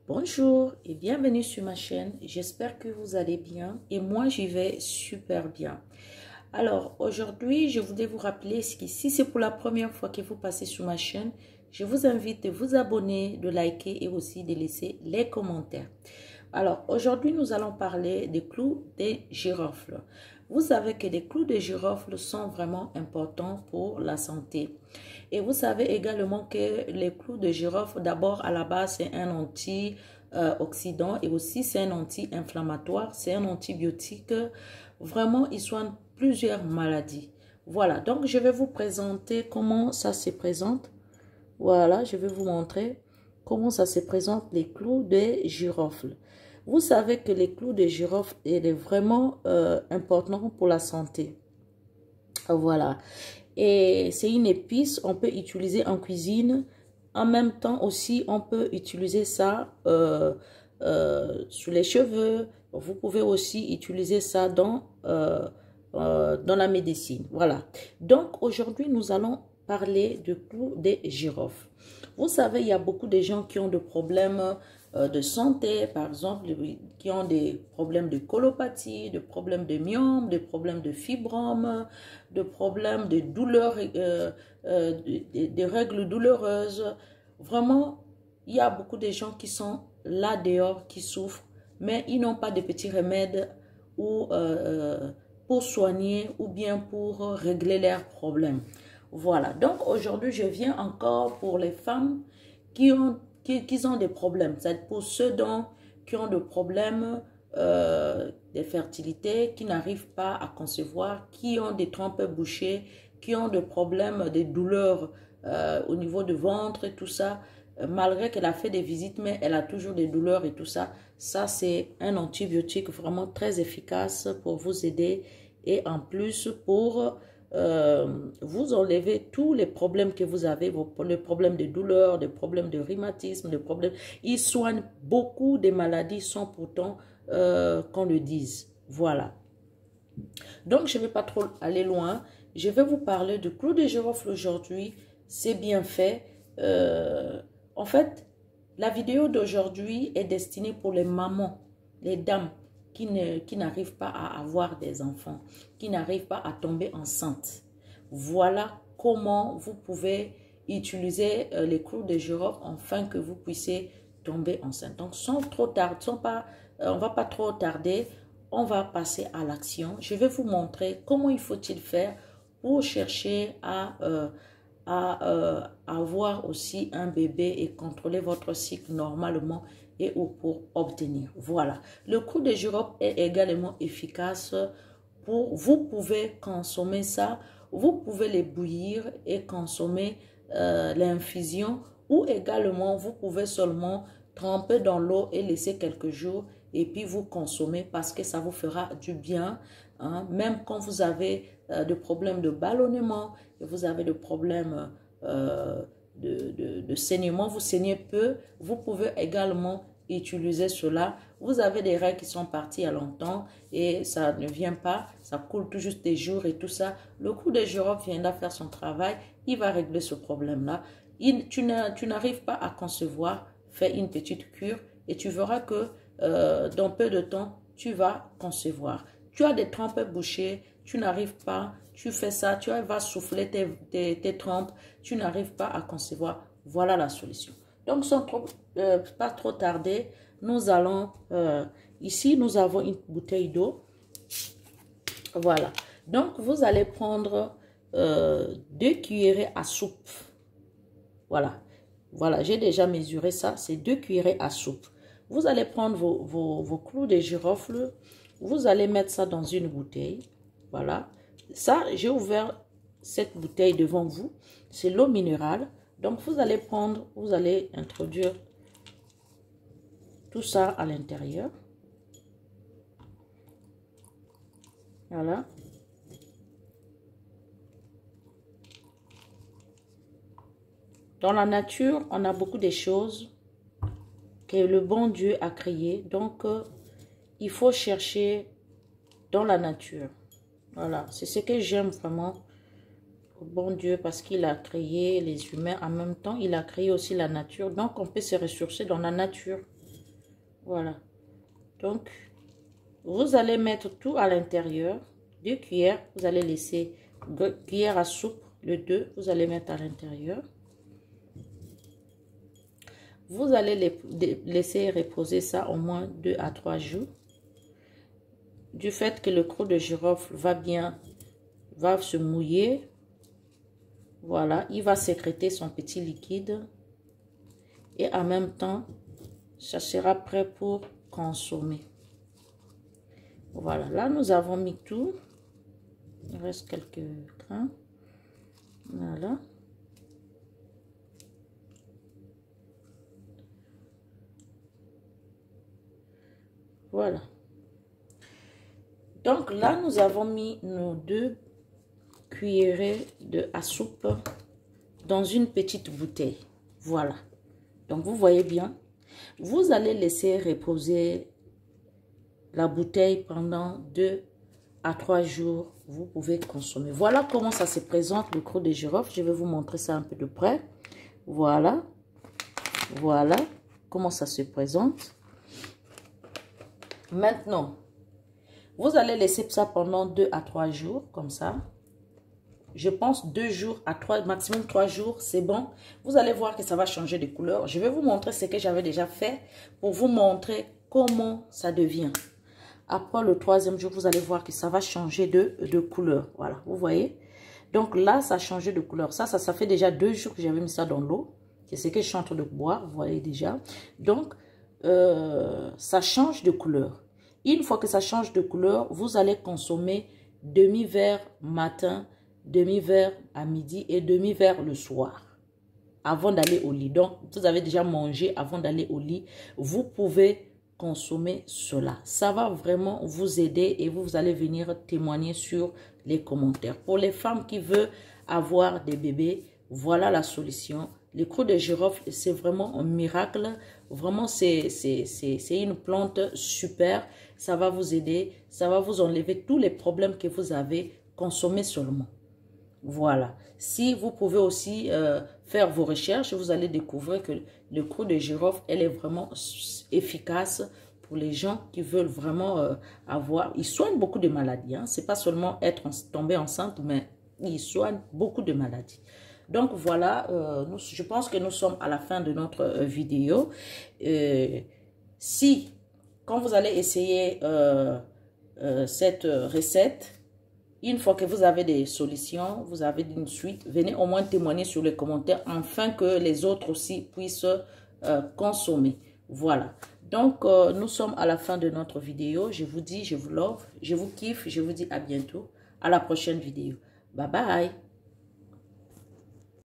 Bonjour et bienvenue sur ma chaîne. J'espère que vous allez bien et moi j'y vais super bien. Alors aujourd'hui je voulais vous rappeler que si c'est pour la première fois que vous passez sur ma chaîne, je vous invite de vous abonner, de liker et aussi de laisser les commentaires. Alors aujourd'hui nous allons parler des clous des girofles. Vous savez que les clous de girofle sont vraiment importants pour la santé. Et vous savez également que les clous de girofle, d'abord à la base, c'est un antioxydant et aussi c'est un anti-inflammatoire, c'est un antibiotique. Vraiment, il soigne plusieurs maladies. Voilà, donc je vais vous présenter comment ça se présente. Voilà, je vais vous montrer comment ça se présente les clous de girofle. Vous savez que les clous de girofle est vraiment important pour la santé. Voilà. Et c'est une épice, on peut utiliser en cuisine. En même temps aussi, on peut utiliser ça sur les cheveux. Vous pouvez aussi utiliser ça dans la médecine. Voilà. Donc aujourd'hui, nous allons parler du clou des girofles. Vous savez, il y a beaucoup de gens qui ont des problèmes de santé, par exemple, qui ont des problèmes de colopathie, des problèmes de myome, des problèmes de fibrome, des problèmes de douleurs, des règles douloureuses. Vraiment, il y a beaucoup de gens qui sont là dehors, qui souffrent, mais ils n'ont pas de petits remèdes ou, pour soigner ou bien pour régler leurs problèmes. Voilà, donc aujourd'hui, je viens encore pour les femmes qui ont des problèmes. C'est pour ceux qui ont des problèmes de fertilité, qui n'arrivent pas à concevoir, qui ont des trompes bouchées, qui ont des problèmes, des douleurs au niveau du ventre et tout ça. Malgré qu'elle a fait des visites, mais elle a toujours des douleurs et tout ça. Ça, c'est un antibiotique vraiment très efficace pour vous aider et en plus pour vous enlevez tous les problèmes que vous avez, les problèmes de douleur, les problèmes de rhumatisme, les problèmes. Ils soignent beaucoup des maladies sans pourtant qu'on le dise. Voilà. Donc, je ne vais pas trop aller loin. Je vais vous parler du clou de girofle aujourd'hui. C'est bien fait. En fait, la vidéo d'aujourd'hui est destinée pour les mamans, les dames qui n'arrivent pas à avoir des enfants, qui n'arrivent pas à tomber enceinte. Voilà comment vous pouvez utiliser les clous de girofle afin que vous puissiez tomber enceinte. Donc, sans trop tarder, on ne va pas trop tarder, on va passer à l'action. Je vais vous montrer comment il faut-il faire pour chercher à avoir aussi un bébé et contrôler votre cycle normalement et ou pour obtenir. Voilà. Le clou de girofle est également efficace pour, vous pouvez consommer ça, vous pouvez les bouillir et consommer l'infusion ou également vous pouvez seulement tremper dans l'eau et laisser quelques jours et puis vous consommez parce que ça vous fera du bien. Hein, même quand vous avez des problèmes de ballonnement et vous avez des problèmes de saignement, vous saignez peu, vous pouvez également utiliser cela. Vous avez des règles qui sont parties il y a longtemps et ça ne vient pas, ça coule tout juste des jours et tout ça. Le clou de girofle viendra faire son travail, il va régler ce problème-là. Tu n'arrives pas à concevoir, fais une petite cure et tu verras que dans peu de temps, tu vas concevoir. Tu as des trompes bouchées, tu n'arrives pas, tu fais ça, tu vas souffler tes trompes, tu n'arrives pas à concevoir. Voilà la solution. Donc, sans pas trop tarder, nous allons, ici, nous avons une bouteille d'eau. Voilà. Donc, vous allez prendre 2 cuillerées à soupe. Voilà. Voilà, j'ai déjà mesuré ça, c'est 2 cuillerées à soupe. Vous allez prendre vos clous de girofle, vous allez mettre ça dans une bouteille. Voilà. Ça, j'ai ouvert cette bouteille devant vous. C'est l'eau minérale. Donc, vous allez prendre, vous allez introduire tout ça à l'intérieur. Voilà. Dans la nature, on a beaucoup de choses que le bon Dieu a créées. Donc, il faut chercher dans la nature. Voilà, c'est ce que j'aime vraiment au bon Dieu parce qu'il a créé les humains en même temps. Il a créé aussi la nature. Donc, on peut se ressourcer dans la nature. Voilà. Donc, vous allez mettre tout à l'intérieur. 2 cuillères, vous allez laisser 2 cuillères à soupe. Le 2, vous allez mettre à l'intérieur. Vous allez laisser reposer ça au moins 2 à 3 jours. Du fait que le cru de girofle va se mouiller. Voilà, il va sécréter son petit liquide. Et en même temps, ça sera prêt pour consommer. Voilà, là nous avons mis tout. Il reste quelques grains. Voilà. Voilà. Donc là, nous avons mis nos 2 cuillerées à soupe dans une petite bouteille. Voilà. Donc vous voyez bien. Vous allez laisser reposer la bouteille pendant 2 à 3 jours. Vous pouvez consommer. Voilà comment ça se présente, le cru de girofle. Je vais vous montrer ça un peu de près. Voilà. Voilà comment ça se présente. Maintenant, vous allez laisser ça pendant 2 à 3 jours, comme ça. Je pense 2 jours à 3, maximum 3 jours, c'est bon. Vous allez voir que ça va changer de couleur. Je vais vous montrer ce que j'avais déjà fait pour vous montrer comment ça devient. Après le 3e jour, vous allez voir que ça va changer de couleur. Voilà, vous voyez. Donc là, ça a changé de couleur. Ça fait déjà 2 jours que j'avais mis ça dans l'eau. C'est ce que je suis en train de boire, vous voyez déjà. Donc, ça change de couleur. Une fois que ça change de couleur, vous allez consommer demi-verre matin, demi-verre à midi et demi-verre le soir. Avant d'aller au lit. Donc, vous avez déjà mangé avant d'aller au lit. Vous pouvez consommer cela. Ça va vraiment vous aider et vous allez venir témoigner sur les commentaires. Pour les femmes qui veulent avoir des bébés, voilà la solution. Le cru de girofle, c'est vraiment un miracle. Vraiment, c'est une plante super. Ça va vous aider. Ça va vous enlever tous les problèmes que vous avez. Consommez seulement. Voilà. Si vous pouvez aussi faire vos recherches, vous allez découvrir que le cru de girofle, elle est vraiment efficace pour les gens qui veulent vraiment avoir. Il soigne beaucoup de maladies. Hein. Ce n'est pas seulement tomber enceinte, mais il soigne beaucoup de maladies. Donc voilà, je pense que nous sommes à la fin de notre vidéo. Si, quand vous allez essayer cette recette, une fois que vous avez des solutions, vous avez une suite, venez au moins témoigner sur les commentaires afin que les autres aussi puissent consommer. Voilà. Donc, nous sommes à la fin de notre vidéo. Je vous dis, je vous love, je vous kiffe, je vous dis à bientôt. À la prochaine vidéo. Bye bye.